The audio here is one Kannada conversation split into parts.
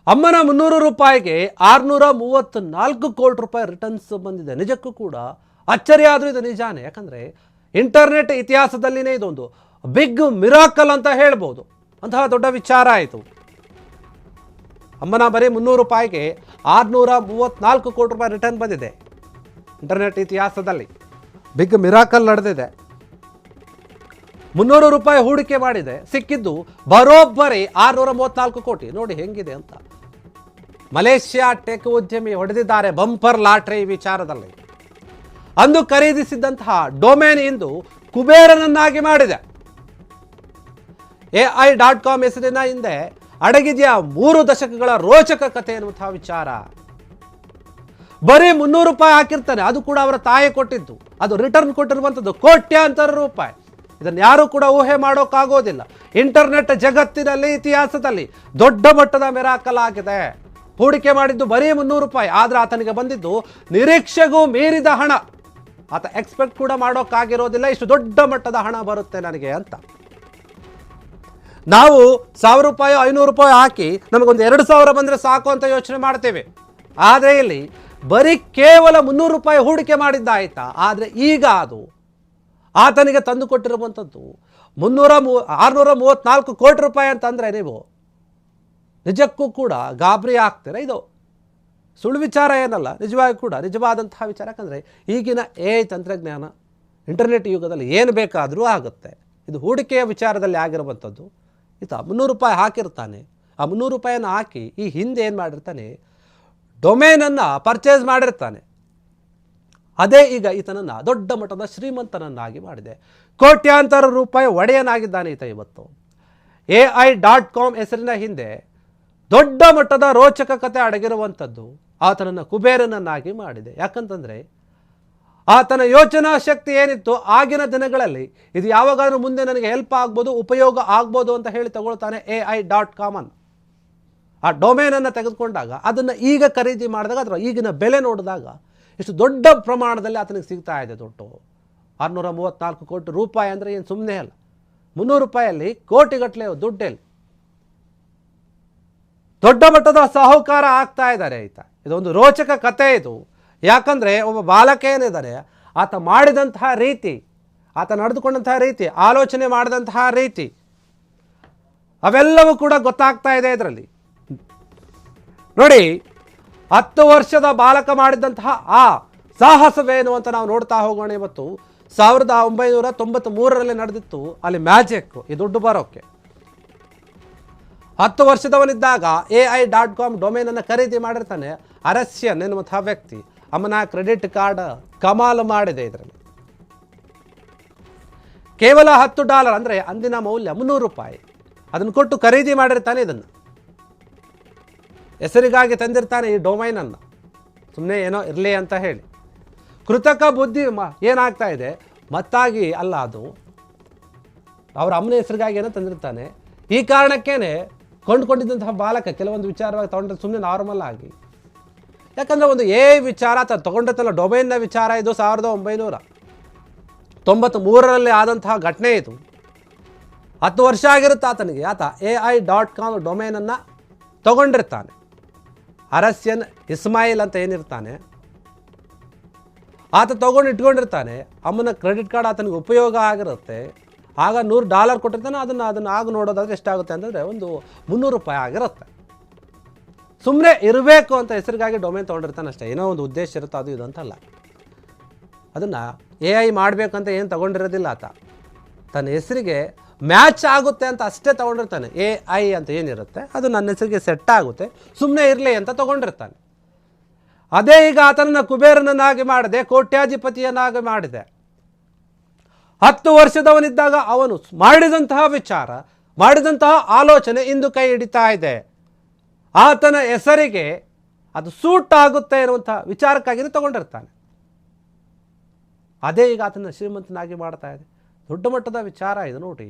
ಅಮ್ಮನ 300 ರೂಪಾಯಿಗೆ 634 ಕೋಟಿ ರೂಪಾಯಿ ರಿಟರ್ನ್ಸ್ ಬಂದಿದೆ. ನಿಜಕ್ಕೂ ಕೂಡ ಅಚ್ಚರಿ ಆದರೂ ಇದು ನಿಜಾನೇ. ಯಾಕಂದರೆ ಇಂಟರ್ನೆಟ್ ಇತಿಹಾಸದಲ್ಲಿನೇ ಇದೊಂದು ಬಿಗ್ ಮಿರಾಕಲ್ ಅಂತ ಹೇಳ್ಬೋದು. ಅಂತಹ ದೊಡ್ಡ ವಿಚಾರ ಆಯಿತು. ಅಮ್ಮನ ಬರೀ 300 ರೂಪಾಯಿಗೆ 634 ಕೋಟಿ ರೂಪಾಯಿ ರಿಟರ್ನ್ ಬಂದಿದೆ. ಇಂಟರ್ನೆಟ್ ಇತಿಹಾಸದಲ್ಲಿ ಬಿಗ್ ಮಿರಾಕಲ್ ನಡೆದಿದೆ. 300 ರೂಪಾಯಿ ಹೂಡಿಕೆ ಮಾಡಿದೆ, ಸಿಕ್ಕಿದ್ದು ಬರೋಬ್ಬರಿ 634 ಕೋಟಿ. ನೋಡಿ ಹೆಂಗಿದೆ ಅಂತ. ಮಲೇಷ್ಯಾ ಟೆಕ್ ಉದ್ಯಮಿ ಹೊಡೆದಿದ್ದಾರೆ ಬಂಪರ್ ಲಾಟ್ರಿ ವಿಚಾರದಲ್ಲಿ. ಅಂದು ಖರೀದಿಸಿದ್ದಂತಹ ಡೊಮೇನ್ ಇಂದು ಕುಬೇರನನ್ನಾಗಿ ಮಾಡಿದೆ. AI.com ಹೆಸರಿನ ಹಿಂದೆ ಅಡಗಿದೆಯಾ 3 ದಶಕಗಳ ರೋಚಕ ಕಥೆ ಎನ್ನುವಂತಹ ವಿಚಾರ. ಬರೀ 300 ರೂಪಾಯಿ ಹಾಕಿರ್ತಾನೆ, ಅದು ಕೂಡ ಅವರ ತಾಯಿ ಕೊಟ್ಟಿದ್ದು. ಅದು ರಿಟರ್ನ್ ಕೊಟ್ಟಿರುವಂಥದ್ದು ಕೋಟ್ಯಾಂತರ ರೂಪಾಯಿ. ಇದನ್ನು ಯಾರೂ ಕೂಡ ಊಹೆ ಮಾಡೋಕ್ಕಾಗೋದಿಲ್ಲ. ಇಂಟರ್ನೆಟ್ ಜಗತ್ತಿನಲ್ಲಿ ಇತಿಹಾಸದಲ್ಲಿ ದೊಡ್ಡ ಮಟ್ಟದ ಮಿರಾಕಲ್ ಆಗಿದೆ. ಹೂಡಿಕೆ ಮಾಡಿದ್ದು ಬರೀ 300 ರೂಪಾಯಿ, ಆದರೆ ಆತನಿಗೆ ಬಂದಿದ್ದು ನಿರೀಕ್ಷೆಗೂ ಮೀರಿದ ಹಣ. ಆತ ಎಕ್ಸ್ಪೆಕ್ಟ್ ಕೂಡ ಮಾಡೋಕ್ಕಾಗಿರೋದಿಲ್ಲ ಇಷ್ಟು ದೊಡ್ಡ ಮಟ್ಟದ ಹಣ ಬರುತ್ತೆ ನನಗೆ ಅಂತ. ನಾವು 1000 ರೂಪಾಯಿ 500 ರೂಪಾಯಿ ಹಾಕಿ ನಮಗೊಂದು 2000 ಬಂದರೆ ಸಾಕು ಅಂತ ಯೋಚನೆ ಮಾಡ್ತೇವೆ. ಆದರೆ ಇಲ್ಲಿ ಬರೀ ಕೇವಲ 300 ರೂಪಾಯಿ ಹೂಡಿಕೆ ಮಾಡಿದ್ದಾಯ್ತಾ. ಆದರೆ ಈಗ ಅದು ಆತನಿಗೆ ತಂದು ಕೊಟ್ಟಿರುವಂಥದ್ದು 634 ಕೋಟಿ ರೂಪಾಯಿ ಅಂತಂದರೆ ನೀವು ನಿಜಕ್ಕೂ ಕೂಡ ಗಾಬರಿ ಆಗ್ತೀರ. ಇದು ಸುಳ್ಳು ವಿಚಾರ ಏನಲ್ಲ, ನಿಜವಾಗಿ ಕೂಡ ನಿಜವಾದಂತಹ ವಿಚಾರ. ಯಾಕಂದರೆ ಈಗಿನ AI ತಂತ್ರಜ್ಞಾನ ಇಂಟರ್ನೆಟ್ ಯುಗದಲ್ಲಿ ಏನು ಬೇಕಾದರೂ ಆಗುತ್ತೆ. ಇದು ಹೂಡಿಕೆಯ ವಿಚಾರದಲ್ಲಿ ಆಗಿರುವಂಥದ್ದು. ಈತ 300 ರೂಪಾಯಿ ಹಾಕಿರ್ತಾನೆ. ಆ 300 ರೂಪಾಯಿಯನ್ನು ಹಾಕಿ ಈ ಹಿಂದೆ ಏನು ಮಾಡಿರ್ತಾನೆ, ಡೊಮೇನನ್ನು ಪರ್ಚೇಸ್ ಮಾಡಿರ್ತಾನೆ. ಅದೇ ಈಗ ಈತನನ್ನು ದೊಡ್ಡ ಮಟ್ಟದ ಶ್ರೀಮಂತನನ್ನಾಗಿ ಮಾಡಿದೆ. ಕೋಟ್ಯಾಂತರ ರೂಪಾಯಿ ಒಡೆಯನಾಗಿದ್ದಾನೆ ಈತ ಇವತ್ತು. AI.com ಹೆಸರಿನ ಹಿಂದೆ ದೊಡ್ಡ ಮಟ್ಟದ ರೋಚಕ ಕತೆ ಅಡಗಿರುವಂಥದ್ದು ಆತನನ್ನು ಕುಬೇರನನ್ನಾಗಿ ಮಾಡಿದೆ. ಯಾಕಂತಂದರೆ ಆತನ ಯೋಚನಾ ಶಕ್ತಿ ಏನಿತ್ತು ಆಗಿನ ದಿನಗಳಲ್ಲಿ, ಇದು ಯಾವಾಗಾದರೂ ಮುಂದೆ ನನಗೆ ಹೆಲ್ಪ್ ಆಗ್ಬೋದು, ಉಪಯೋಗ ಆಗ್ಬೋದು ಅಂತ ಹೇಳಿ ತಗೊಳ್ತಾನೆ AI.com ಅನ್ನು. ಆ ಡೊಮೇನನ್ನು ತೆಗೆದುಕೊಂಡಾಗ ಅದನ್ನು ಈಗ ಖರೀದಿ ಮಾಡಿದಾಗ ಅಥವಾ ಈಗಿನ ಬೆಲೆ ನೋಡಿದಾಗ ಇಷ್ಟು ದೊಡ್ಡ ಪ್ರಮಾಣದಲ್ಲಿ ಆತನಿಗೆ ಸಿಗ್ತಾ ಇದೆ ದುಡ್ಡು. 634 ಕೋಟಿ ರೂಪಾಯಿ ಅಂದರೆ ಏನು ಸುಮ್ಮನೆ ಅಲ್ಲ. 300 ರೂಪಾಯಲ್ಲಿ ಕೋಟಿಗಟ್ಟಲೆ ದುಡ್ಡಲ್ಲಿ ದೊಡ್ಡ ಮಟ್ಟದ ಸಾಹುಕಾರ ಆಗ್ತಾ ಇದ್ದಾರೆ ಈತ. ಇದೊಂದು ರೋಚಕ ಕತೆ ಇದು. ಯಾಕಂದರೆ ಒಬ್ಬ ಬಾಲಕ ಏನಿದ್ದಾರೆ, ಆತ ಮಾಡಿದಂತಹ ರೀತಿ, ಆತ ನಡೆದುಕೊಂಡಂತಹ ರೀತಿ, ಆಲೋಚನೆ ಮಾಡಿದಂತಹ ರೀತಿ ಅವೆಲ್ಲವೂ ಕೂಡ ಗೊತ್ತಾಗ್ತಾ ಇದೆ ಇದರಲ್ಲಿ. ನೋಡಿ, 10 ವರ್ಷದ ಬಾಲಕ ಮಾಡಿದಂತಹ ಆ ಸಾಹಸವೇನು ಅಂತ ನಾವು ನೋಡ್ತಾ ಹೋಗೋಣ. ಇವತ್ತು 1993ರಲ್ಲಿ ನಡೆದಿತ್ತು ಅಲ್ಲಿ ಮ್ಯಾಜಿಕ್, ಈ ದುಡ್ಡು ಬರೋಕ್ಕೆ. 10 ವರ್ಷದವನಿದ್ದಾಗ AI.com ಡೊಮೇನನ್ನು ಖರೀದಿ ಮಾಡಿರ್ತಾನೆ ಅರಸ್ಯನ್ ಎನ್ನುವಂತಹ ವ್ಯಕ್ತಿ. ಅಮ್ಮನ ಕ್ರೆಡಿಟ್ ಕಾರ್ಡ್ ಕಮಾಲು ಮಾಡಿದೆ ಇದರಲ್ಲಿ. ಕೇವಲ $10 ಅಂದರೆ ಅಂದಿನ ಮೌಲ್ಯ 300 ರೂಪಾಯಿ ಅದನ್ನು ಕೊಟ್ಟು ಖರೀದಿ ಮಾಡಿರ್ತಾನೆ. ಇದನ್ನು ಹೆಸರಿಗಾಗಿ ತಂದಿರ್ತಾನೆ ಈ ಡೊಮೈನನ್ನು, ಸುಮ್ಮನೆ ಏನೋ ಇರಲಿ ಅಂತ ಹೇಳಿ. ಕೃತಕ ಬುದ್ಧಿ ಏನಾಗ್ತಾ ಇದೆ, ಮತ್ತಾಗಿ ಅಲ್ಲ, ಅದು ಅವರ ಅಮ್ಮನ ಹೆಸರಿಗಾಗಿ ಏನೋ ತಂದಿರ್ತಾನೆ. ಈ ಕಾರಣಕ್ಕೇನೆ ಕೊಂಡುಕೊಂಡಿದ್ದಂತಹ ಬಾಲಕ ಕೆಲವೊಂದು ವಿಚಾರವಾಗಿ ತೊಗೊಂಡ್ರೆ ಸುಮ್ಮನೆ ನಾರ್ಮಲ್ ಆಗಿ. ಯಾಕಂದರೆ ಒಂದು ವಿಚಾರ ತೊಗೊಂಡಿರ್ತಲ್ಲ, ಡೊಮೈನ್ನ ವಿಚಾರ. ಇದು 1993ರಲ್ಲಿ ಆದಂತಹ ಘಟನೆ ಇದು. 10 ವರ್ಷ ಆಗಿರುತ್ತೆ ಆತನಿಗೆ. ಆತ AI.com ಡೊಮೈನನ್ನು ತೊಗೊಂಡಿರ್ತಾನೆ. ಅರಸ್ಯನ್ ಇಸ್ಮಾಯಿಲ್ ಅಂತ ಏನಿರ್ತಾನೆ ಆತ ತೊಗೊಂಡು ಇಟ್ಕೊಂಡಿರ್ತಾನೆ. ಅಮ್ಮನ ಕ್ರೆಡಿಟ್ ಕಾರ್ಡ್ ಆತನಿಗೆ ಉಪಯೋಗ ಆಗಿರುತ್ತೆ. ಆಗ $100 ಕೊಟ್ಟಿರ್ತಾನೆ. ಅದನ್ನು ಆಗ ನೋಡೋದಾದರೆ ಎಷ್ಟಾಗುತ್ತೆ ಅಂತಂದರೆ ಒಂದು 300 ರೂಪಾಯಿ ಆಗಿರುತ್ತೆ. ಸುಮ್ಮನೆ ಇರಬೇಕು ಅಂತ ಹೆಸರಿಗಾಗಿ ಡೊಮೇನ್ ತೊಗೊಂಡಿರ್ತಾನೆ ಅಷ್ಟೇ. ಏನೋ ಒಂದು ಉದ್ದೇಶ ಇರುತ್ತೆ, ಅದು ಇದು ಅಂತಲ್ಲ. ಅದನ್ನು AI ಮಾಡಬೇಕಂತ ಏನು ತೊಗೊಂಡಿರೋದಿಲ್ಲ ಆತ. ತನ್ನ ಹೆಸರಿಗೆ ಮ್ಯಾಚ್ ಆಗುತ್ತೆ ಅಂತ ಅಷ್ಟೇ ತೊಗೊಂಡಿರ್ತಾನೆ. AI ಅಂತ ಏನಿರುತ್ತೆ ಅದು ನನ್ನ ಹೆಸರಿಗೆ ಸೆಟ್ ಆಗುತ್ತೆ, ಸುಮ್ಮನೆ ಇರಲಿ ಅಂತ ತೊಗೊಂಡಿರ್ತಾನೆ. ಅದೇ ಈಗ ಆತನನ್ನು ಕುಬೇರನನ್ನಾಗಿ ಮಾಡಿದೆ, ಕೋಟ್ಯಾಧಿಪತಿಯನ್ನಾಗಿ ಮಾಡಿದೆ. 10 ವರ್ಷದವನಿದ್ದಾಗ ಅವನು ಮಾಡಿದಂತಹ ವಿಚಾರ, ಮಾಡಿದಂತಹ ಆಲೋಚನೆ ಇಂದು ಕೈ ಹಿಡಿತಾ ಇದೆ. ಆತನ ಹೆಸರಿಗೆ ಅದು ಸೂಟ್ ಆಗುತ್ತೆ ಎನ್ನುವಂಥ ವಿಚಾರಕ್ಕಾಗಿ ತಗೊಂಡಿರ್ತಾನೆ. ಅದೇ ಈಗ ಆತನ ಶ್ರೀಮಂತನಾಗಿ ಮಾಡ್ತಾ ಇದೆ. ದೊಡ್ಡ ಮಟ್ಟದ ವಿಚಾರ ಇದು ನೋಡಿ.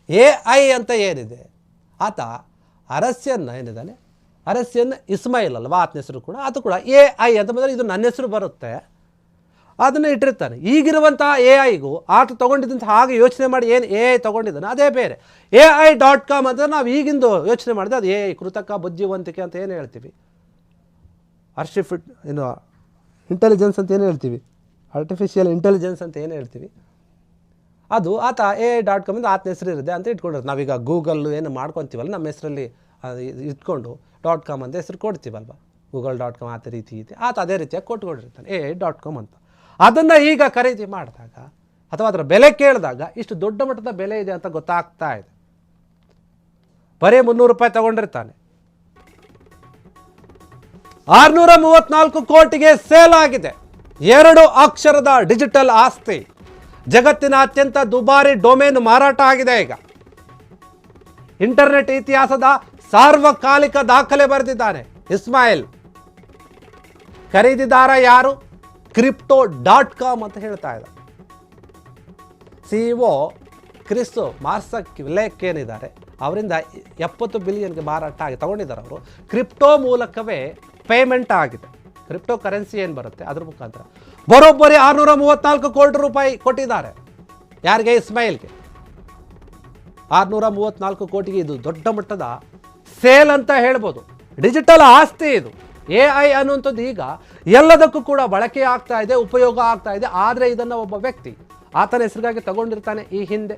AI ಅಂತ ಏನಿದೆ, ಆತ ಅರಸ್ಯನ್ ಏನಿದ್ದಾನೆ, ಅರಸ್ಯನ್ ಇಸ್ಮಾಯಿಲ್ ಅಲ್ವಾ ಆತನ ಹೆಸರು ಕೂಡ. ಅದು ಕೂಡ AI ಅಂತ ಬಂದರೆ ಇದು ನನ್ನ ಹೆಸರು ಬರುತ್ತೆ. ಅದನ್ನು ಇಟ್ಟಿರ್ತಾನೆ. ಈಗಿರುವಂತಹ AI ಆತ ತೊಗೊಂಡಿದ್ದಂಥ ಹಾಗೆ ಯೋಚನೆ ಮಾಡಿ ಏನು AI ತೊಗೊಂಡಿದ್ದಾನೆ ಅದೇ ಬೇರೆ. AI.com ಅಂತ ನಾವು ಈಗಿಂದು ಯೋಚನೆ ಮಾಡಿದೆ ಅದು AI ಕೃತಕ ಬುದ್ಧಿವಂತಿಕೆ ಅಂತ ಏನು ಹೇಳ್ತೀವಿ, ಇಂಟೆಲಿಜೆನ್ಸ್ ಅಂತ ಏನು ಹೇಳ್ತೀವಿ, ಆರ್ಟಿಫಿಷಿಯಲ್ ಇಂಟೆಲಿಜೆನ್ಸ್ ಅಂತ ಏನು ಹೇಳ್ತೀವಿ, ಅದು ಆತ AI.com ಇಂದ ಆತನ ಹೆಸರು ಇರುತ್ತೆ ಅಂತ ಇಟ್ಕೊಂಡಿರೋದು. ನಾವೀಗ ಗೂಗಲ್ ಏನು ಮಾಡ್ಕೊತೀವಲ್ಲ ನಮ್ಮ ಹೆಸರಲ್ಲಿ ಇಟ್ಕೊಂಡು .com ಅಂತ ಹೆಸರು ಕೊಡ್ತೀವಲ್ವ, google.com ಆತ ರೀತಿ ಆತ ಅದೇ ರೀತಿಯಾಗಿ ಕೊಟ್ಕೊಂಡಿರ್ತಾನೆ AI.com ಅಂತ. ಅದನ್ನು ಈಗ ಖರೀದಿ ಮಾಡಿದಾಗ ಅಥವಾ ಅದರ ಬೆಲೆ ಕೇಳಿದಾಗ ಇಷ್ಟು ದೊಡ್ಡ ಮಟ್ಟದ ಬೆಲೆ ಇದೆ ಅಂತ ಗೊತ್ತಾಗ್ತಾ ಇದೆ. ಬರೀ ₹300 ತಗೊಂಡಿರ್ತಾನೆ, 634 ಕೋಟಿಗೆ ಸೇಲ್ ಆಗಿದೆ. 2 ಅಕ್ಷರದ ಡಿಜಿಟಲ್ ಆಸ್ತಿ, ಜಗತ್ತಿನ ಅತ್ಯಂತ ದುಬಾರಿ ಡೊಮೇನ್ ಮಾರಾಟ ಆಗಿದೆ. ಈಗ ಇಂಟರ್ನೆಟ್ ಇತಿಹಾಸದ ಸಾರ್ವಕಾಲಿಕ ದಾಖಲೆ ಬರೆದಿದ್ದಾನೆ ಇಸ್ಮಾಯಿಲ್. ಖರೀದಿದಾರ ಯಾರು? Crypto.com ಅಂತ ಹೇಳ್ತಾ ಇದ್ದಾರೆ. CEO ಕ್ರಿಸ್ ಮಾರ್ಸಕ್ ಏನಿದ್ದಾರೆ ಅವರಿಂದ 70 ಬಿಲಿಯನ್ಗೆ ಮಾರಾಟ ಆಗಿ ತಗೊಂಡಿದ್ದಾರೆ. ಅವರು ಕ್ರಿಪ್ಟೋ ಮೂಲಕವೇ ಪೇಮೆಂಟ್ ಆಗಿದೆ. ಕ್ರಿಪ್ಟೋ ಕರೆನ್ಸಿ ಏನು ಬರುತ್ತೆ ಅದ್ರ ಮುಖಾಂತರ ಬರೋಬ್ಬರಿ 634 ಕೋಟಿ ರೂಪಾಯಿ ಕೊಟ್ಟಿದ್ದಾರೆ. ಯಾರಿಗೆ? ಇಸ್ಮಾಯಿಲ್ಗೆ. 634 ಕೋಟಿಗೆ ಇದು ದೊಡ್ಡ ಮಟ್ಟದ ಸೇಲ್ ಅಂತ ಹೇಳ್ಬೋದು. ಡಿಜಿಟಲ್ ಆಸ್ತಿ ಇದು. AI ಅನ್ನುವಂಥದ್ದು ಈಗ ಎಲ್ಲದಕ್ಕೂ ಕೂಡ ಬಳಕೆ ಆಗ್ತಾ ಇದೆ, ಉಪಯೋಗ ಆಗ್ತಾ ಇದೆ. ಆದರೆ ಇದನ್ನು ಒಬ್ಬ ವ್ಯಕ್ತಿ ಆತನ ಹೆಸರಿಗಾಗಿ ತಗೊಂಡಿರ್ತಾನೆ. ಈ ಹಿಂದೆ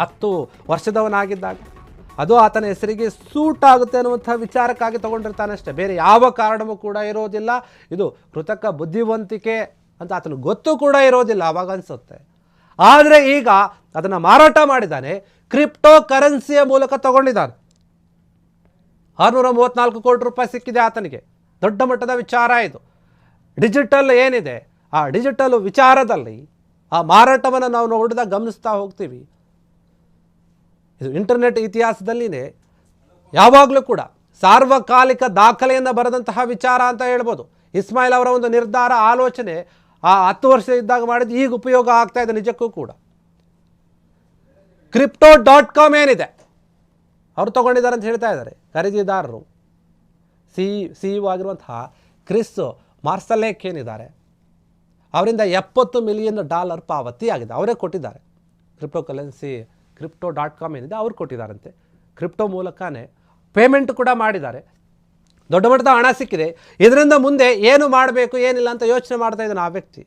10 ವರ್ಷದವನಾಗಿದ್ದಾಗ ಅದು ಆತನ ಹೆಸರಿಗೆ ಸೂಟ್ ಆಗುತ್ತೆ ಅನ್ನುವಂಥ ವಿಚಾರಕ್ಕಾಗಿ ತಗೊಂಡಿರ್ತಾನೆ ಅಷ್ಟೇ, ಬೇರೆ ಯಾವ ಕಾರಣವೂ ಕೂಡ ಇರೋದಿಲ್ಲ. ಇದು ಕೃತಕ ಬುದ್ಧಿವಂತಿಕೆ ಅಂತ ಆತನು ಗೊತ್ತು ಕೂಡ ಇರೋದಿಲ್ಲ ಆವಾಗ ಅನಿಸುತ್ತೆ. ಆದರೆ ಈಗ ಅದನ್ನು ಮಾರಾಟ ಮಾಡಿದ್ದಾನೆ, ಕ್ರಿಪ್ಟೋ ಕರೆನ್ಸಿಯ ಮೂಲಕ ತಗೊಂಡಿದ್ದಾನೆ. 634 ಕೋಟಿ ರೂಪಾಯಿ ಸಿಕ್ಕಿದೆ ಆತನಿಗೆ. ದೊಡ್ಡ ಮಟ್ಟದ ವಿಚಾರ ಇದು. ಡಿಜಿಟಲ್ ಏನಿದೆ ಆ ಡಿಜಿಟಲ್ ವಿಚಾರದಲ್ಲಿ ಆ ಮಾರಾಟವನ್ನು ನಾವು ನೋಡಿದಾಗ ಗಮನಿಸ್ತಾ ಹೋಗ್ತೀವಿ. ಇದು ಇಂಟರ್ನೆಟ್ ಇತಿಹಾಸದಲ್ಲಿನೇ ಯಾವಾಗಲೂ ಕೂಡ ಸಾರ್ವಕಾಲಿಕ ದಾಖಲೆಯನ್ನು ಬರೆದಂತಹ ವಿಚಾರ ಅಂತ ಹೇಳ್ಬೋದು. ಇಸ್ಮಾಯಿಲ್ ಅವರ ಒಂದು ನಿರ್ಧಾರ, ಆಲೋಚನೆ ಆ 10 ವರ್ಷ ಇದ್ದಾಗ ಮಾಡಿದ್ದು ಈಗ ಉಪಯೋಗ ಆಗ್ತಾ ಇದೆ ನಿಜಕ್ಕೂ ಕೂಡ. Crypto.com ಏನಿದೆ ಅವರು ತಗೊಂಡಿದ್ದಾರೆ ಅಂತ ಹೇಳ್ತಾ ಇದ್ದಾರೆ ಖರೀದಿದಾರರು. CEO ಆಗಿರುವಂತಹ ಕ್ರಿಸ್ ಮಾರ್ಸಲೇಕ್ ಏನಿದ್ದಾರೆ ಅವರಿಂದ $70 ಮಿಲಿಯನ್ ಪಾವತಿ ಆಗಿದೆ. ಅವರೇ ಕೊಟ್ಟಿದ್ದಾರೆ. Crypto.com ಏನಿದೆ ಅವ್ರು ಕೊಟ್ಟಿದ್ದಾರಂತೆ. ಕ್ರಿಪ್ಟೋ ಮೂಲಕನೇ ಪೇಮೆಂಟ್ ಕೂಡ ಮಾಡಿದ್ದಾರೆ. ದೊಡ್ಡ ಮಟ್ಟದ ಹಣ ಸಿಕ್ಕಿದೆ. ಇದರಿಂದ ಮುಂದೆ ಏನು ಮಾಡಬೇಕು ಏನಿಲ್ಲ ಅಂತ ಯೋಚನೆ ಮಾಡ್ತಾ ಇದ್ದಾನೆ ಆ ವ್ಯಕ್ತಿ.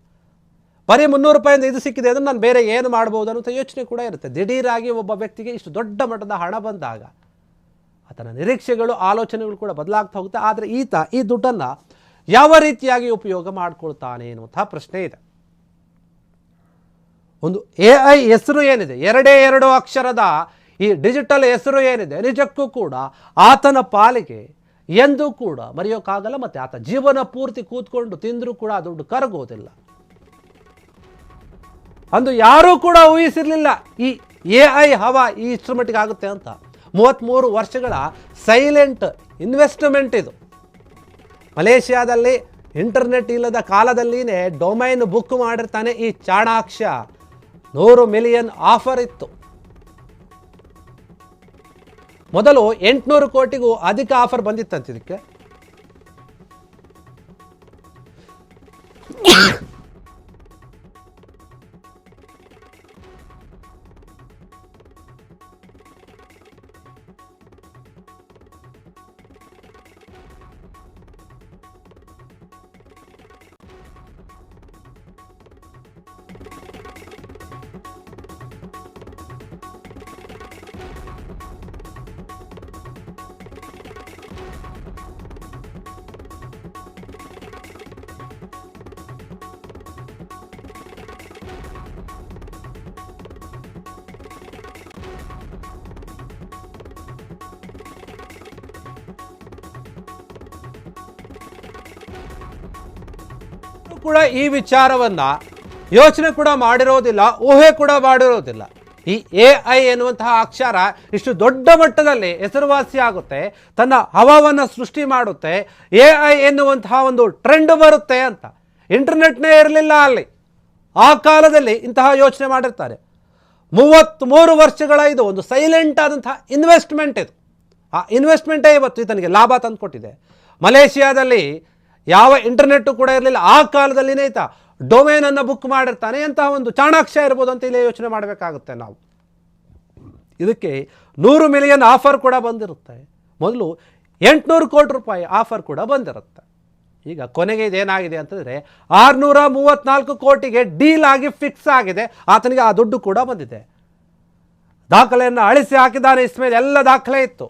ಬರೀ ₹300 ಇದು ಸಿಕ್ಕಿದೆ ಅಂದರೆ ನಾನು ಬೇರೆ ಏನು ಮಾಡ್ಬೋದು ಅನ್ನೋಂಥ ಯೋಚನೆ ಕೂಡ ಇರುತ್ತೆ. ದಿಢೀರಾಗಿ ಒಬ್ಬ ವ್ಯಕ್ತಿಗೆ ಇಷ್ಟು ದೊಡ್ಡ ಮಟ್ಟದ ಹಣ ಬಂದಾಗ ಆತನ ನಿರೀಕ್ಷೆಗಳು, ಆಲೋಚನೆಗಳು ಕೂಡ ಬದಲಾಗ್ತಾ ಹೋಗುತ್ತೆ. ಆದರೆ ಈತ ಈ ದುಡ್ಡನ್ನು ಯಾವ ರೀತಿಯಾಗಿ ಉಪಯೋಗ ಮಾಡಿಕೊಳ್ತಾನೆ ಎನ್ನುವಂಥ ಪ್ರಶ್ನೆ ಇದೆ. ಒಂದು AI ಹೆಸರು ಏನಿದೆ, 2 ಅಕ್ಷರದ ಈ ಡಿಜಿಟಲ್ ಹೆಸರು ಏನಿದೆ, ನಿಜಕ್ಕೂ ಕೂಡ ಆತನ ಪಾಲಿಗೆ ಎಂದೂ ಕೂಡ ಮರೆಯೋಕ್ಕಾಗಲ್ಲ. ಮತ್ತು ಆತ ಜೀವನ ಪೂರ್ತಿ ಕೂತ್ಕೊಂಡು ತಿಂದರೂ ಕೂಡ ದುಡ್ಡು ಕರಗೋದಿಲ್ಲ. ಅಂದು ಯಾರೂ ಕೂಡ ಊಹಿಸಿರಲಿಲ್ಲ ಈ AI ಹವಾ ಈ ಇನ್ಸ್ಟ್ರೂಮೆಂಟ್ಗೆ ಆಗುತ್ತೆ ಅಂತ. 33 ವರ್ಷಗಳ ಸೈಲೆಂಟ್ ಇನ್ವೆಸ್ಟ್ಮೆಂಟ್ ಇದು. ಮಲೇಷಿಯಾದಲ್ಲಿ ಇಂಟರ್ನೆಟ್ ಇಲ್ಲದ ಕಾಲದಲ್ಲಿನೇ ಡೊಮೈನ್ ಬುಕ್ ಮಾಡಿರ್ತಾನೆ ಈ ಚಾಣಾಕ್ಷ. 100 ಮಿಲಿಯನ್ ಆಫರ್ ಇತ್ತು. ಮೊದಲು 800 ಕೋಟಿಗೂ ಅಧಿಕ ಆಫರ್ ಬಂದಿತ್ತಂತೆ ಇದಕ್ಕೆ. ಕೂಡ ಈ ವಿಚಾರವನ್ನ ಯೋಚನೆ ಕೂಡ ಮಾಡಿರೋದಿಲ್ಲ, ಊಹೆ ಕೂಡ ಮಾಡಿರೋದಿಲ್ಲ. ಈ AI ಎನ್ನುವಂತಹ ಅಕ್ಷರ ಇಷ್ಟು ದೊಡ್ಡ ಮಟ್ಟದಲ್ಲಿ ಹೆಸರುವಾಸಿ ಆಗುತ್ತೆ, ತನ್ನ ಹವಾವನ್ನು ಸೃಷ್ಟಿ ಮಾಡುತ್ತೆ, AI ಎನ್ನುವಂತಹ ಒಂದು ಟ್ರೆಂಡ್ ಬರುತ್ತೆ ಅಂತ. ಇಂಟರ್ನೆಟ್ನೇ ಇರಲಿಲ್ಲ ಅಲ್ಲಿ. ಆ ಕಾಲದಲ್ಲಿ ಇಂತಹ ಯೋಚನೆ ಮಾಡಿರ್ತಾರೆ. 33 ವರ್ಷಗಳ ಇದು ಒಂದು ಸೈಲೆಂಟ್ ಆದಂತಹ ಇನ್ವೆಸ್ಟ್ಮೆಂಟ್ ಇದು. ಆ ಇನ್ವೆಸ್ಟ್ಮೆಂಟೇ ಇವತ್ತು ಈತನಿಗೆ ಲಾಭ ತಂದುಕೊಟ್ಟಿದೆ. ಮಲೇಷಿಯಾದಲ್ಲಿ ಯಾವ ಇಂಟರ್ನೆಟ್ಟು ಕೂಡ ಇರಲಿಲ್ಲ. ಆ ಕಾಲದಲ್ಲಿನೇ ಈತ ಡೊಮೇನನ್ನು ಬುಕ್ ಮಾಡಿರ್ತಾನೆ, ಎಂತಹ ಒಂದು ಚಾಣಾಕ್ಷ ಇರ್ಬೋದು ಅಂತ ಇಲ್ಲಿ ಯೋಚನೆ ಮಾಡಬೇಕಾಗುತ್ತೆ ನಾವು. ಇದಕ್ಕೆ 100 ಮಿಲಿಯನ್ ಆಫರ್ ಕೂಡ ಬಂದಿರುತ್ತೆ. ಮೊದಲು 800 ಕೋಟಿ ರೂಪಾಯಿ ಆಫರ್ ಕೂಡ ಬಂದಿರುತ್ತೆ. ಈಗ ಕೊನೆಗೆ ಇದೇನಾಗಿದೆ ಅಂತಂದರೆ 634 ಕೋಟಿಗೆ ಡೀಲ್ ಆಗಿ ಫಿಕ್ಸ್ ಆಗಿದೆ. ಆತನಿಗೆ ಆ ದುಡ್ಡು ಕೂಡ ಬಂದಿದೆ. ದಾಖಲೆಯನ್ನು ಅಳಿಸಿ ಹಾಕಿದ್ದಾನೆ. ಇಸ್ಮೇಲ್ ಎಲ್ಲ ದಾಖಲೆ ಇತ್ತು.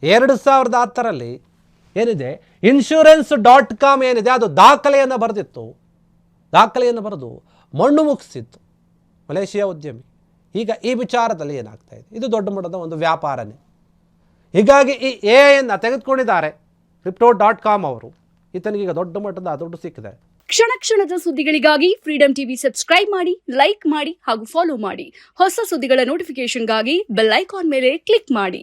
2010ರಲ್ಲಿ ಏನಿದೆ insurance.com ಏನಿದೆ ಅದು ದಾಖಲೆಯನ್ನು ಬರೆದಿತ್ತು. ದಾಖಲೆಯನ್ನು ಬರೆದು ಮಣ್ಣು ಮುಗಿಸಿತ್ತು ಮಲೇಷಿಯಾ ಉದ್ಯಮಿ. ಈಗ ಈ ವಿಚಾರದಲ್ಲಿ ಏನಾಗ್ತಾ ಇದೆ, ಇದು ದೊಡ್ಡ ಮಟ್ಟದ ಒಂದು ವ್ಯಾಪಾರನೇ. ಹೀಗಾಗಿ ಈ ಎಐಯನ್ನು ತೆಗೆದುಕೊಂಡಿದ್ದಾರೆ Crypto.com ಅವರು. ಈತನಿಗೀಗ ದೊಡ್ಡ ಮಟ್ಟದ ದುಡ್ಡು ಸಿಕ್ಕಿದೆ. ಕ್ಷಣ ಕ್ಷಣದ ಸುದ್ದಿಗಳಿಗಾಗಿ ಫ್ರೀಡಂ ಟಿವಿ ಸಬ್ಸ್ಕ್ರೈಬ್ ಮಾಡಿ, ಲೈಕ್ ಮಾಡಿ ಹಾಗೂ ಫಾಲೋ ಮಾಡಿ. ಹೊಸ ಸುದ್ದಿಗಳ ನೋಟಿಫಿಕೇಶನ್ಗಾಗಿ ಬೆಲ್ ಐಕಾನ್ ಮೇಲೆ ಕ್ಲಿಕ್ ಮಾಡಿ.